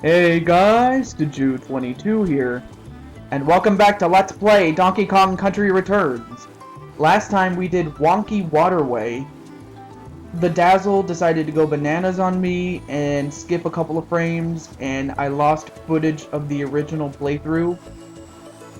Hey guys, Deju22 here, and welcome back to Let's Play Donkey Kong Country Returns. Last time we did Wonky Waterway. The Dazzle decided to go bananas on me and skip a couple of frames, and I lost footage of the original playthrough.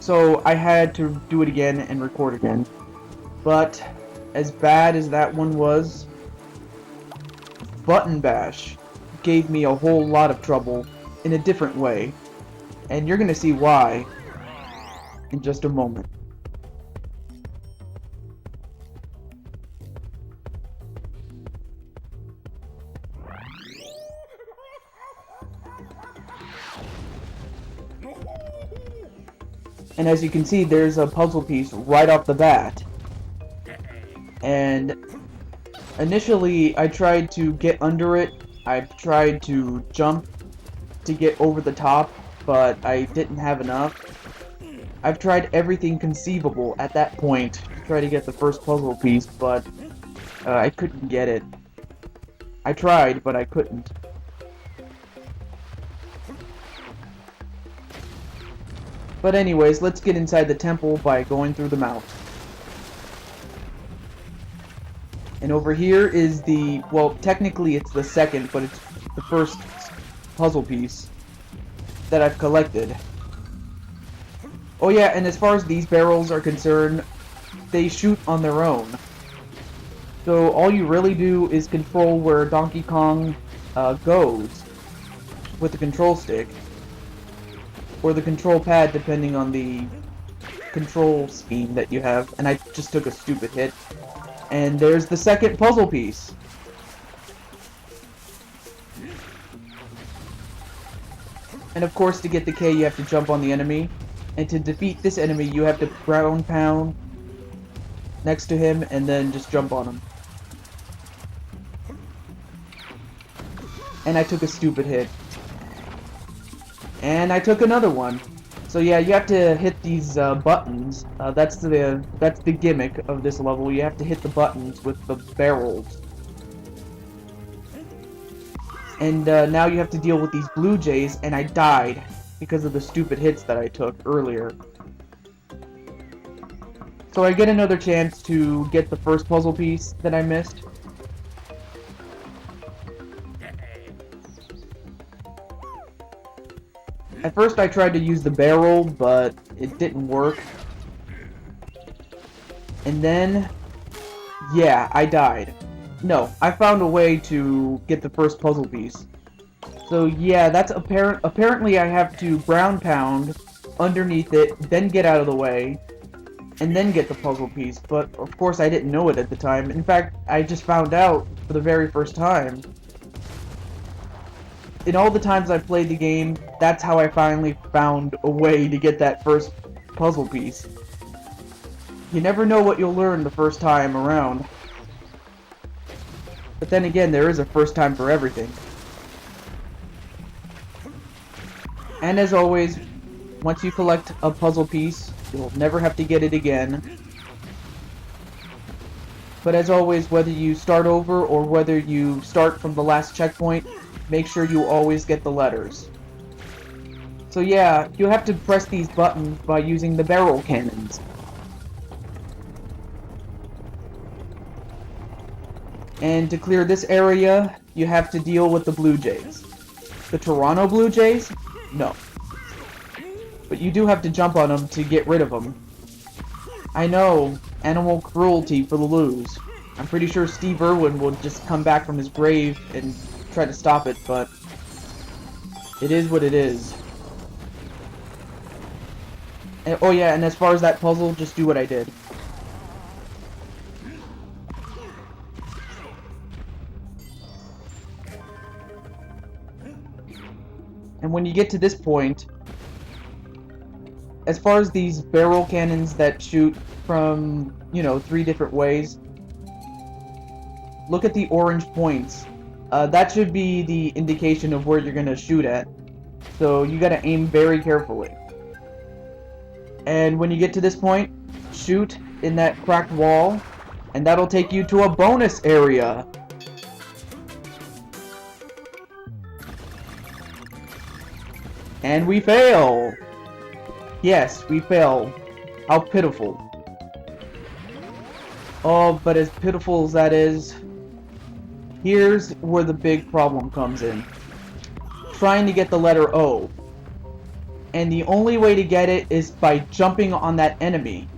So I had to do it again and record again. But as bad as that one was, Button Bash gave me a whole lot of trouble in a different way, and you're gonna see why in just a moment. And as you can see, there's a puzzle piece right off the bat. And initially I tried to get under it. I tried to jump to get over the top, but I didn't have enough. I've tried everything conceivable at that point to try to get the first puzzle piece, but I couldn't get it. I tried, but I couldn't. But anyways, let's get inside the temple by going through the mouth. And over here is the, well, technically it's the second, but it's the first puzzle piece that I've collected. Oh yeah, and as far as these barrels are concerned, they shoot on their own. So all you really do is control where Donkey Kong goes with the control stick. Or the control pad, depending on the control scheme that you have. And I just took a stupid hit. And there's the second puzzle piece. And of course, to get the K, you have to jump on the enemy. And to defeat this enemy, you have to ground pound next to him and then just jump on him. And I took a stupid hit. And I took another one. So yeah, you have to hit these buttons. That's the gimmick of this level. You have to hit the buttons with the barrels. And now you have to deal with these blue jays, and I died because of the stupid hits that I took earlier. So I get another chance to get the first puzzle piece that I missed. At first I tried to use the barrel, but it didn't work. And then, yeah, I died. No, I found a way to get the first puzzle piece. So yeah, that's apparently I have to ground pound underneath it, then get out of the way, and then get the puzzle piece. But of course I didn't know it at the time. In fact, I just found out for the very first time. In all the times I've played the game, that's how I finally found a way to get that first puzzle piece. You never know what you'll learn the first time around. But then again, there is a first time for everything. And as always, once you collect a puzzle piece, you'll never have to get it again. But as always, whether you start over or whether you start from the last checkpoint, make sure you always get the letters. So yeah, you have to press these buttons by using the barrel cannons. And to clear this area, you have to deal with the Blue Jays. The Toronto Blue Jays? No. But you do have to jump on them to get rid of them. I know, animal cruelty for the lose. I'm pretty sure Steve Irwin will just come back from his grave and try to stop it, but it is what it is. And, oh yeah, and as far as that puzzle, just do what I did. And when you get to this point, as far as these barrel cannons that shoot from, you know, 3 different ways, look at the orange points. That should be the indication of where you're gonna shoot at. So you gotta aim very carefully. And when you get to this point, shoot in that cracked wall, and that'll take you to a bonus area. And we fail! Yes, we fail. How pitiful. Oh, but as pitiful as that is, here's where the big problem comes in. Trying to get the letter O. And the only way to get it is by jumping on that enemy.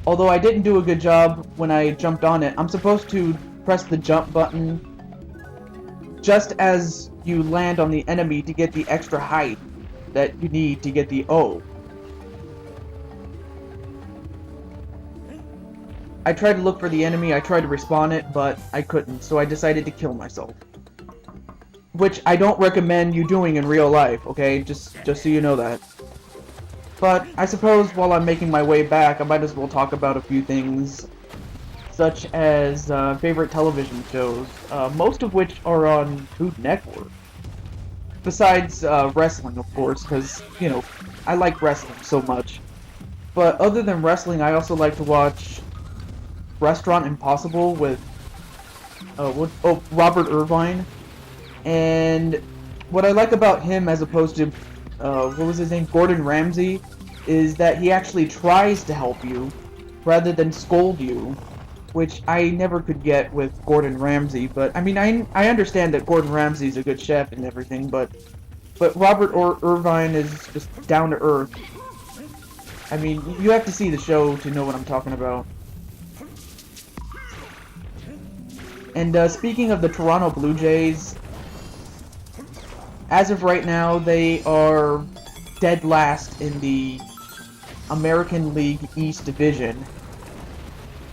Although I didn't do a good job when I jumped on it, I'm supposed to press the jump button just as you land on the enemy to get the extra height that you need to get the O. I tried to look for the enemy, I tried to respawn it, but I couldn't, so I decided to kill myself. Which I don't recommend you doing in real life, okay? Just so you know that. But I suppose while I'm making my way back, I might as well talk about a few things, such as favorite television shows, most of which are on Food Network. Besides wrestling, of course, because, you know, I like wrestling so much. But other than wrestling, I also like to watch Restaurant Impossible with Robert Irvine. And what I like about him as opposed to, what was his name, Gordon Ramsay, is that he actually tries to help you rather than scold you, which I never could get with Gordon Ramsay. But I mean, I understand that Gordon Ramsay's a good chef and everything, but Robert Irvine is just down to earth. I mean, you have to see the show to know what I'm talking about. And speaking of the Toronto Blue Jays, as of right now, they are dead last in the American League East Division.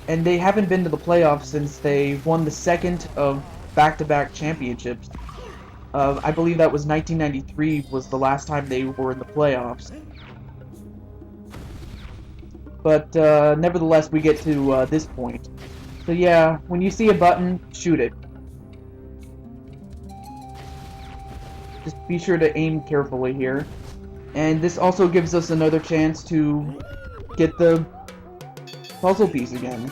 And they haven't been to the playoffs since they won the second of back-to-back championships. I believe that was 1993 was the last time they were in the playoffs. But nevertheless, we get to this point. So yeah, when you see a button, shoot it. Just be sure to aim carefully here. And this also gives us another chance to get the puzzle piece again.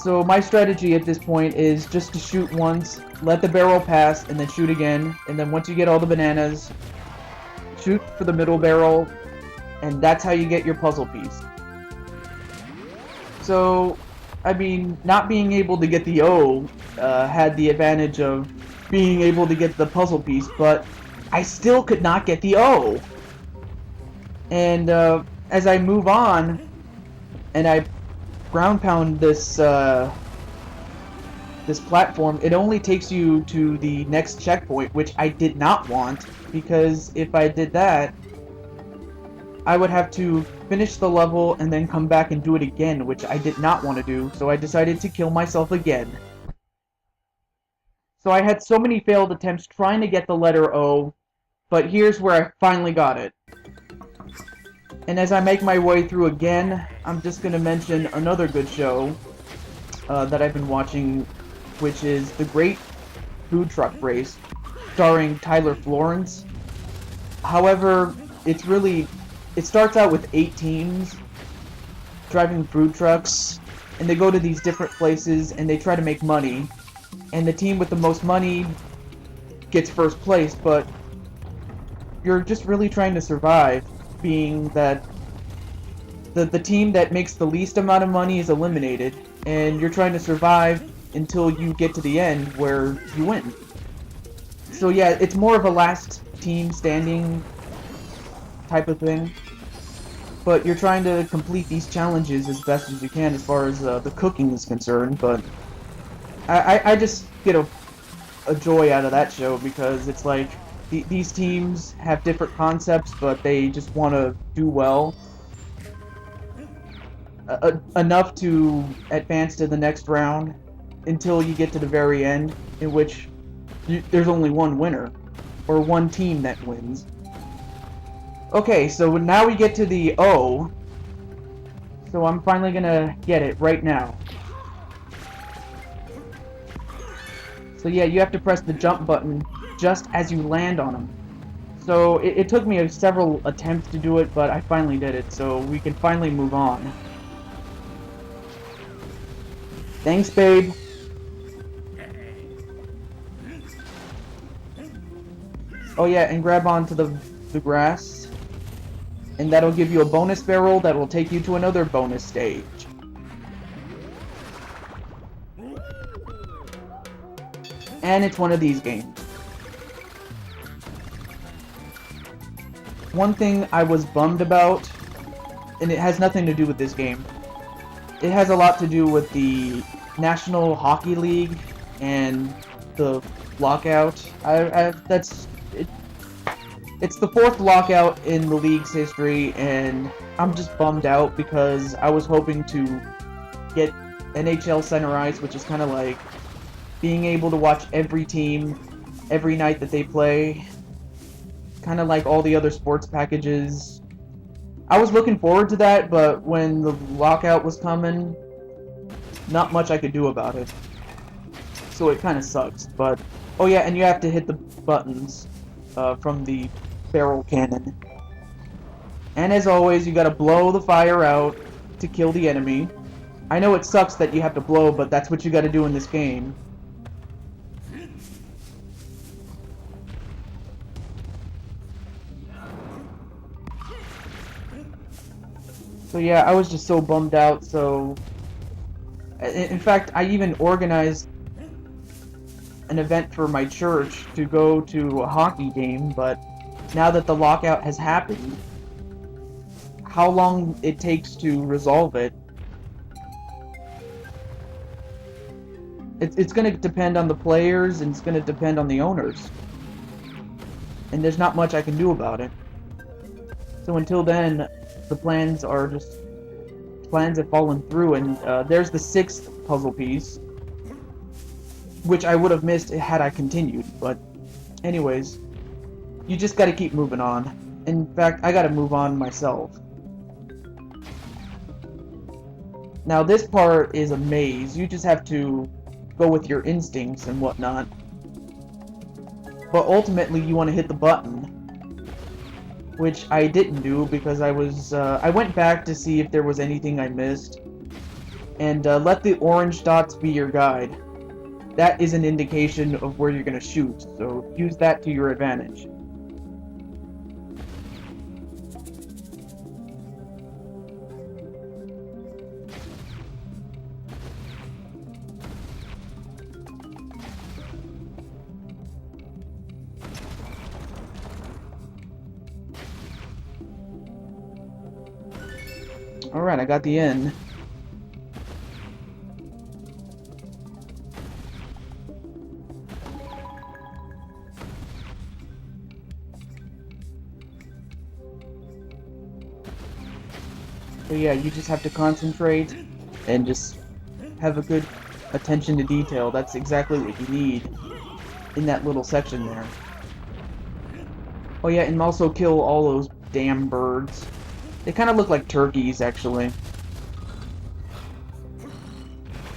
So my strategy at this point is just to shoot once, let the barrel pass, and then shoot again. And then once you get all the bananas, shoot for the middle barrel, and that's how you get your puzzle piece. So, I mean, not being able to get the O had the advantage of being able to get the puzzle piece, but I still could not get the O. And as I move on, and I ground pound this this platform, it only takes you to the next checkpoint, which I did not want, because if I did that, I would have to finish the level and then come back and do it again, which I did not want to do, so I decided to kill myself again. So I had so many failed attempts trying to get the letter O, but here's where I finally got it. And as I make my way through again, I'm just going to mention another good show that I've been watching, which is The Great Food Truck Race, starring Tyler Florence. However, it starts out with 8 teams driving food trucks, and they go to these different places and they try to make money. And the team with the most money gets first place, but you're just really trying to survive, being that the team that makes the least amount of money is eliminated, and you're trying to survive until you get to the end where you win. So yeah, it's more of a last team standing type of thing, but you're trying to complete these challenges as best as you can as far as the cooking is concerned. But I just get a joy out of that show, because it's like these teams have different concepts, but they just want to do well enough to advance to the next round until you get to the very end, in which there's only one winner, or one team that wins. Okay, so now we get to the O, so I'm finally gonna get it right now. So yeah, you have to press the jump button just as you land on them. So it took me several attempts to do it, but I finally did it, so we can finally move on. Thanks, babe. Oh yeah, and grab onto the grass. And that'll give you a bonus barrel that will take you to another bonus stage. And it's one of these games. One thing I was bummed about, and it has nothing to do with this game. It has a lot to do with the National Hockey League and the lockout. It's the 4th lockout in the league's history, and I'm just bummed out because I was hoping to get NHL Center Ice, which is kind of like being able to watch every team every night that they play. Kind of like all the other sports packages. I was looking forward to that, but when the lockout was coming, not much I could do about it. So it kind of sucks, but... Oh yeah, and you have to hit the buttons from the barrel cannon. And as always, you gotta blow the fire out to kill the enemy. I know it sucks that you have to blow, but that's what you gotta do in this game. So yeah, I was just so bummed out, so... In fact, I even organized an event for my church to go to a hockey game, but now that the lockout has happened, how long it takes to resolve it, it's going to depend on the players, and it's going to depend on the owners. And there's not much I can do about it. So until then, the plans have fallen through, and there's the 6th puzzle piece, which I would have missed had I continued, but anyways, you just gotta keep moving on. In fact, I gotta move on myself. Now this part is a maze. You just have to go with your instincts and whatnot. But ultimately you want to hit the button, which I didn't do because I went back to see if there was anything I missed, and let the orange dots be your guide. That is an indication of where you're going to shoot, so use that to your advantage. Alright, I got the end. So yeah, you just have to concentrate and just have a good attention to detail. That's exactly what you need in that little section there. Oh yeah, and also kill all those damn birds. They kind of look like turkeys, actually.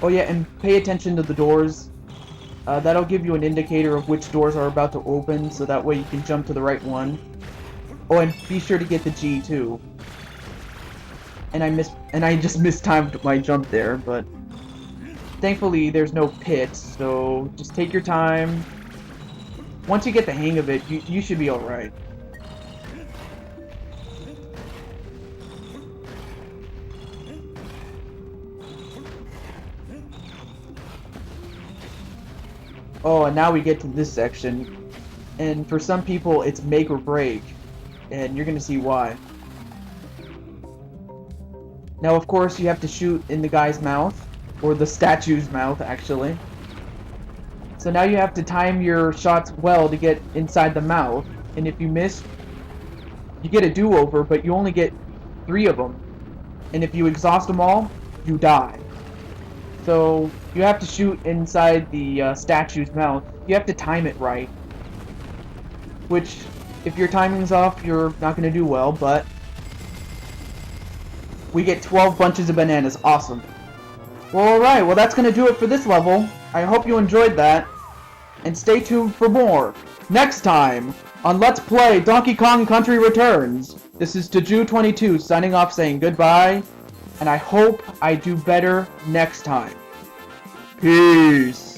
Oh yeah, and pay attention to the doors. That'll give you an indicator of which doors are about to open, so that way you can jump to the right one. Oh, and be sure to get the G, too. And I just mistimed my jump there, but... Thankfully, there's no pit, so just take your time. Once you get the hang of it, you should be alright. Oh, and now we get to this section, and for some people it's make or break, and you're gonna see why. Now of course you have to shoot in the guy's mouth, or the statue's mouth actually. So now you have to time your shots well to get inside the mouth, and if you miss, you get a do-over, but you only get 3 of them. And if you exhaust them all, you die. So you have to shoot inside the statue's mouth. You have to time it right. Which, if your timing's off, you're not going to do well, but... We get 12 bunches of bananas. Awesome. Well, alright. Well, that's going to do it for this level. I hope you enjoyed that. And stay tuned for more. Next time, on Let's Play Donkey Kong Country Returns. This is Taju22 signing off saying goodbye. And I hope I do better next time. Peace.